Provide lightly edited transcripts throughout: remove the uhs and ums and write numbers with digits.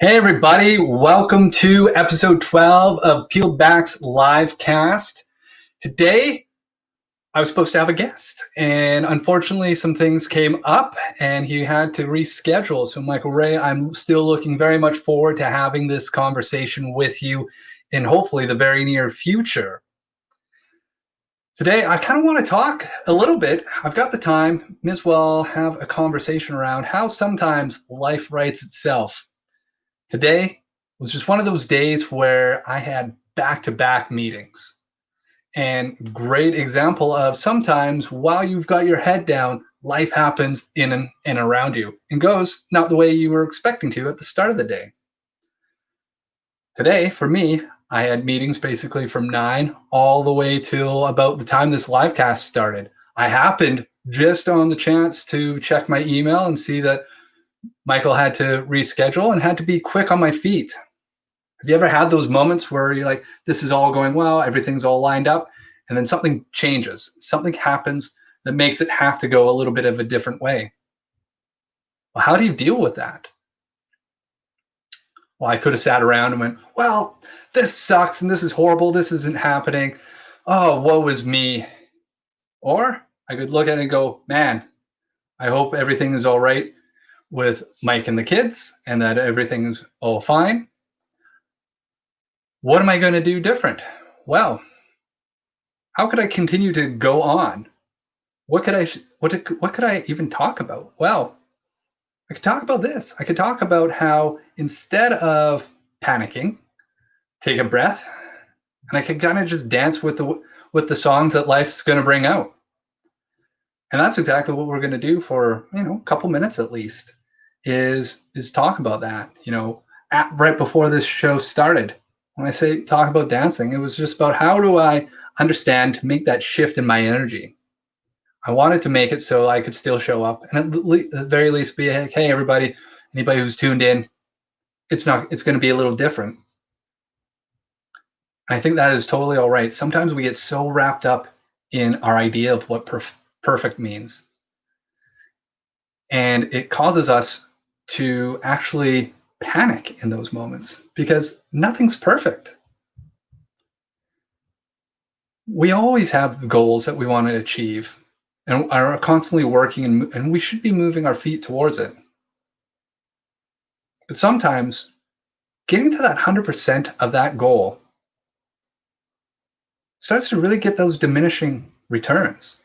Hey everybody, welcome to episode 12 of Pealed Back's LiveCast. Today, I was supposed to have a guest, and unfortunately some things came up and he had to reschedule. So Michael Ray, I'm still looking very much forward to having this conversation with you in hopefully the very near future. Today, I kind of want to talk a little bit. I've got the time, may as well have a conversation around how sometimes life writes itself. Today was just one of those days where I had back-to-back meetings. And great example of sometimes while you've got your head down, life happens in and around you and goes not the way you were expecting to at the start of the day. Today, for me, I had meetings basically from 9 all the way till about the time this LiveCast started. I happened just on the chance to check my email and see that Michael had to reschedule and had to be quick on my feet. Have you ever had those moments where you're like, this is all going well, everything's all lined up, and then something changes, something happens that makes it have to go a little bit of a different way? Well, how do you deal with that? Well, I could have sat around and went, well, this sucks and this is horrible, this isn't happening. Oh, woe is me. Or I could look at it and go, man, I hope everything is all right with Mike and the kids and that everything's all fine. What am I going to do different? Well, how could I continue to go on? What could I even talk about? Well, I could talk about this. I could talk about how instead of panicking, take a breath, and I could kind of just dance with the songs that life's going to bring out. And that's exactly what we're going to do for, a couple minutes at least, is talk about that. Right before this show started, when I say talk about dancing, it was just about how do I understand to make that shift in my energy. I wanted to make it so I could still show up and at the very least be like, hey, everybody, anybody who's tuned in, it's going to be a little different. I think that is totally all right. Sometimes we get so wrapped up in our idea of what perfect means. And it causes us to actually panic in those moments because nothing's perfect. We always have goals that we want to achieve and are constantly working, and we should be moving our feet towards it. But sometimes getting to that 100% of that goal starts to really get those diminishing returns.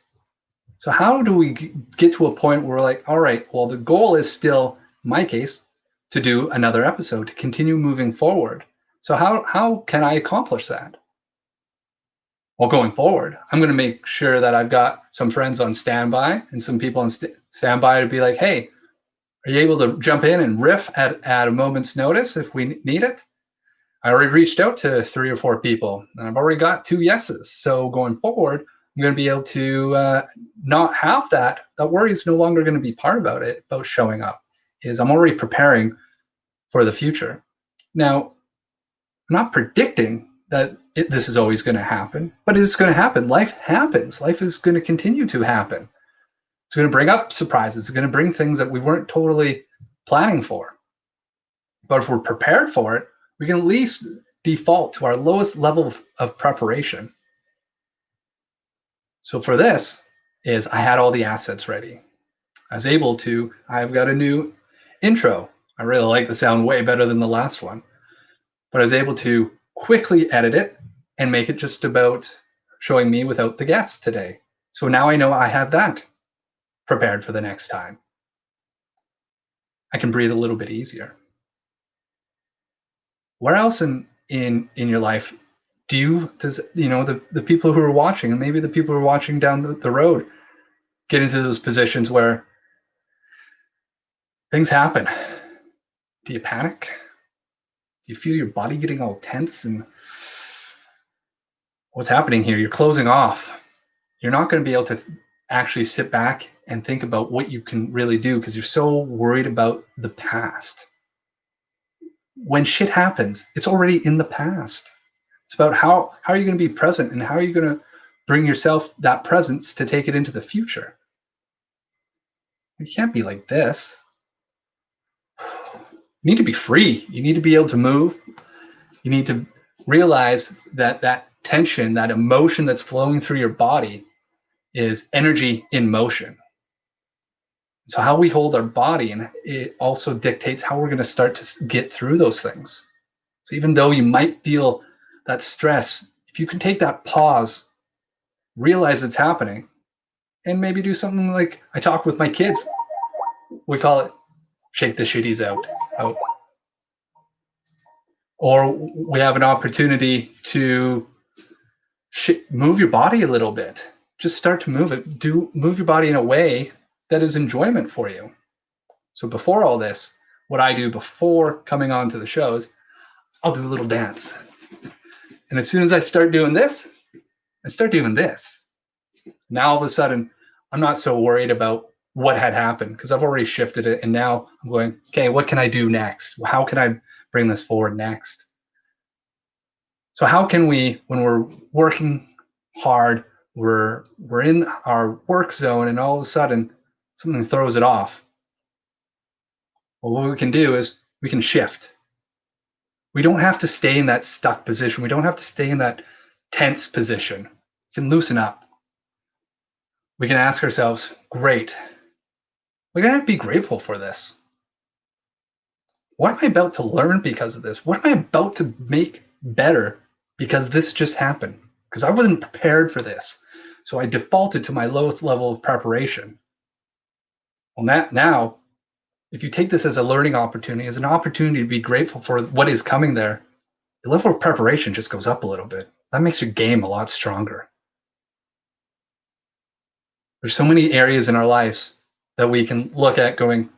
So how do we get to a point where we're like, all right, well, the goal is still, in my case, to do another episode, to continue moving forward. So how can I accomplish that? Well, going forward, I'm going to make sure that I've got some friends on standby and some people on standby to be like, hey, are you able to jump in and riff at a moment's notice if we need it? I already reached out to 3 or 4 people, and I've already got 2 yeses. So going forward, I'm going to be able to not have that worry is no longer going to be part about it, about showing up, is I'm already preparing for the future. Now, I'm not predicting that this is always going to happen, but it's going to happen. Life happens. Life is going to continue to happen. It's going to bring up surprises. It's going to bring things that we weren't totally planning for. But if we're prepared for it, we can at least default to our lowest level of preparation. So for this is I had all the assets ready. I've got a new intro. I really like the sound way better than the last one. But I was able to quickly edit it and make it just about showing me without the guests today. So now I know I have that prepared for the next time. I can breathe a little bit easier. Where else in your life does the people who are watching, and maybe the people who are watching down the road, get into those positions where things happen Do you panic? Do you feel your body getting all tense? And what's happening here? You're closing off. You're not going to be able to actually sit back and think about what you can really do because you're so worried about the past. When shit happens, it's already in the past. It's about how are you going to be present and how are you going to bring yourself that presence to take it into the future. You can't be like this. You need to be free. You need to be able to move. You need to realize that that tension, that emotion that's flowing through your body is energy in motion. So how we hold our body, and it also dictates how we're going to start to get through those things. So even though you might feel that stress, if you can take that pause, realize it's happening, and maybe do something like I talk with my kids. We call it shake the shitties out. Or we have an opportunity to move your body a little bit. Just start to move it. Move your body in a way that is enjoyment for you. So before all this, what I do before coming on to the shows, I'll do a little dance. And as soon as I start doing this, I start doing this. Now all of a sudden, I'm not so worried about what had happened because I've already shifted it. And now I'm going, okay, what can I do next? How can I bring this forward next? So how can we, when we're working hard, we're in our work zone and all of a sudden something throws it off? Well, what we can do is we can shift. We don't have to stay in that stuck position. We don't have to stay in that tense position. We can loosen up. We can ask ourselves, great, we're going to be grateful for this. What am I about to learn because of this? What am I about to make better because this just happened? Because I wasn't prepared for this. So I defaulted to my lowest level of preparation. Well, now, if you take this as a learning opportunity, as an opportunity to be grateful for what is coming there, the level of preparation just goes up a little bit. That makes your game a lot stronger. There's so many areas in our lives that we can look at going,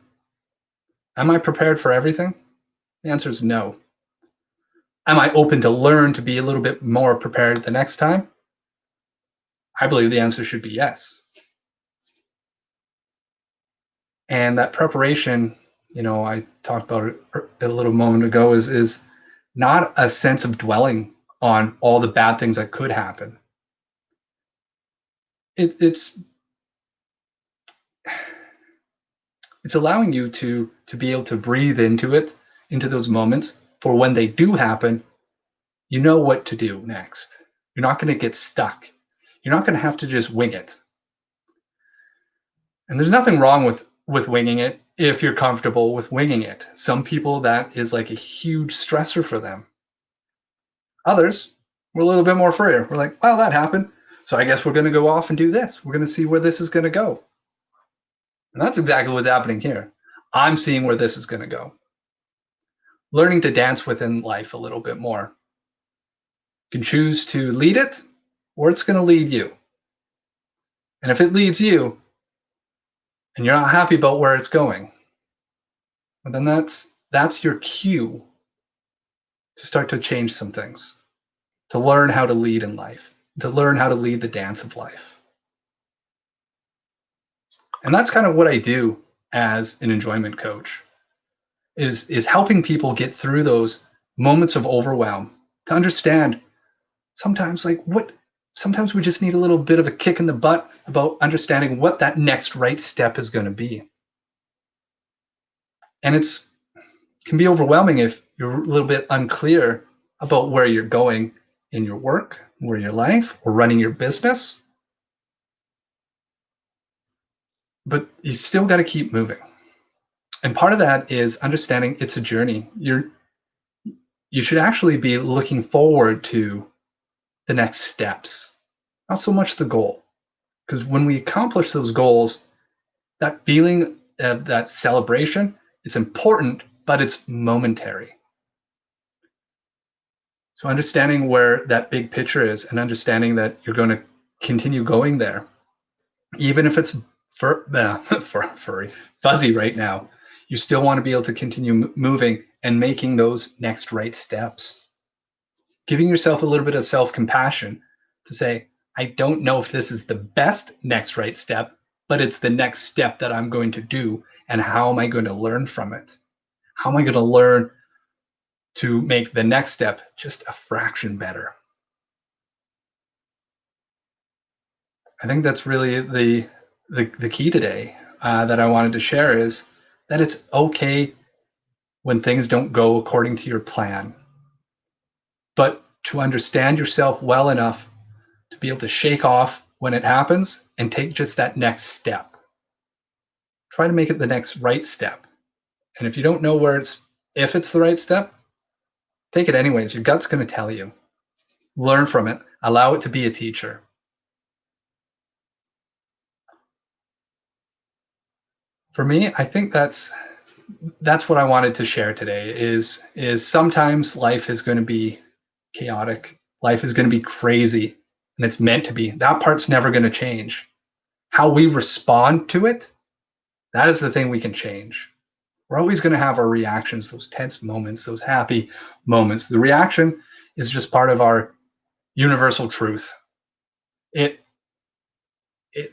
am I prepared for everything? The answer is no. Am I open to learn to be a little bit more prepared the next time? I believe the answer should be yes. And that preparation, I talked about it a little moment ago, is not a sense of dwelling on all the bad things that could happen. It's allowing you to be able to breathe into it, into those moments, for when they do happen, you know what to do next. You're not going to get stuck. You're not going to have to just wing it. And there's nothing wrong with winging it if you're comfortable with winging it. Some people, that is like a huge stressor for them. Others, we're a little bit more freer. We're like, well, that happened, so I guess we're going to go off and do this. We're going to see where this is going to go. And that's exactly what's happening here. I'm seeing where this is going to go. Learning to dance within life a little bit more. You can choose to lead it, or it's going to lead you. And if it leads you, and you're not happy about where it's going, well, then that's your cue to start to change some things, to learn how to lead in life, to learn how to lead the dance of life. And that's kind of what I do as an enjoyment coach, is helping people get through those moments of overwhelm, to understand sometimes sometimes we just need a little bit of a kick in the butt about understanding what that next right step is going to be. And it can be overwhelming if you're a little bit unclear about where you're going in your work, or your life, or running your business. But you still got to keep moving. And part of that is understanding it's a journey. You should actually be looking forward to the next steps, not so much the goal. Because when we accomplish those goals, that feeling of that celebration, it's important, but it's momentary. So understanding where that big picture is and understanding that you're going to continue going there, even if it's fuzzy right now, You still want to be able to continue moving and making those next right steps. Giving yourself a little bit of self-compassion to say, I don't know if this is the best next right step, but it's the next step that I'm going to do. And how am I going to learn from it? How am I going to learn to make the next step just a fraction better? I think that's really the key today that I wanted to share, is that it's okay when things don't go according to your plan, but to understand yourself well enough to be able to shake off when it happens and take just that next step. Try to make it the next right step. And if you don't know if it's the right step, take it anyways. Your gut's going to tell you. Learn from it. Allow it to be a teacher. For me, I think that's what I wanted to share today, is sometimes life is going to be chaotic. Life is going to be crazy, and it's meant to be. That part's never going to change. How we respond to it, that is the thing we can change. We're always going to have our reactions, those tense moments, those happy moments. The reaction is just part of our universal truth.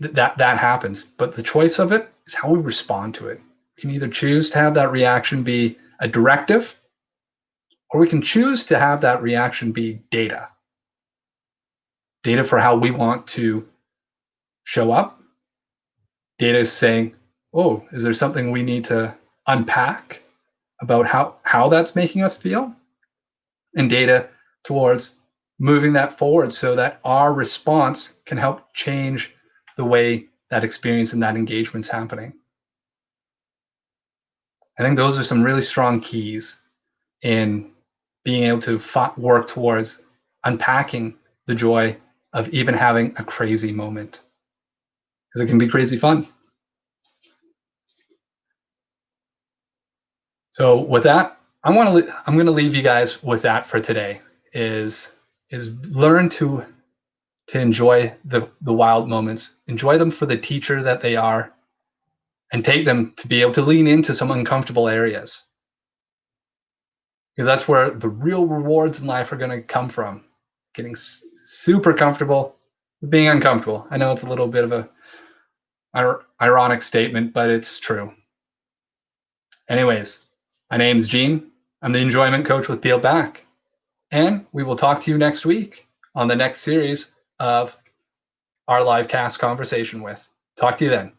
That happens, but the choice of it is how we respond to it. We can either choose to have that reaction be a directive, or we can choose to have that reaction be data for how we want to show up. Data is saying, oh, is there something we need to unpack about how that's making us feel? And data towards moving that forward so that our response can help change the way that experience and that engagement's happening. I think those are some really strong keys in being able to work towards unpacking the joy of even having a crazy moment, because it can be crazy fun. So with that, I'm going to leave you guys with that for today, is learn to enjoy the wild moments, enjoy them for the teacher that they are, and take them to be able to lean into some uncomfortable areas, because that's where the real rewards in life are going to come from. Getting super comfortable with being uncomfortable. I know it's a little bit of a ironic statement, but it's true. Anyways, my name's Gene. I'm the enjoyment coach with Peeled Back, and we will talk to you next week on the next series of our LiveCast conversation with. Talk to you then.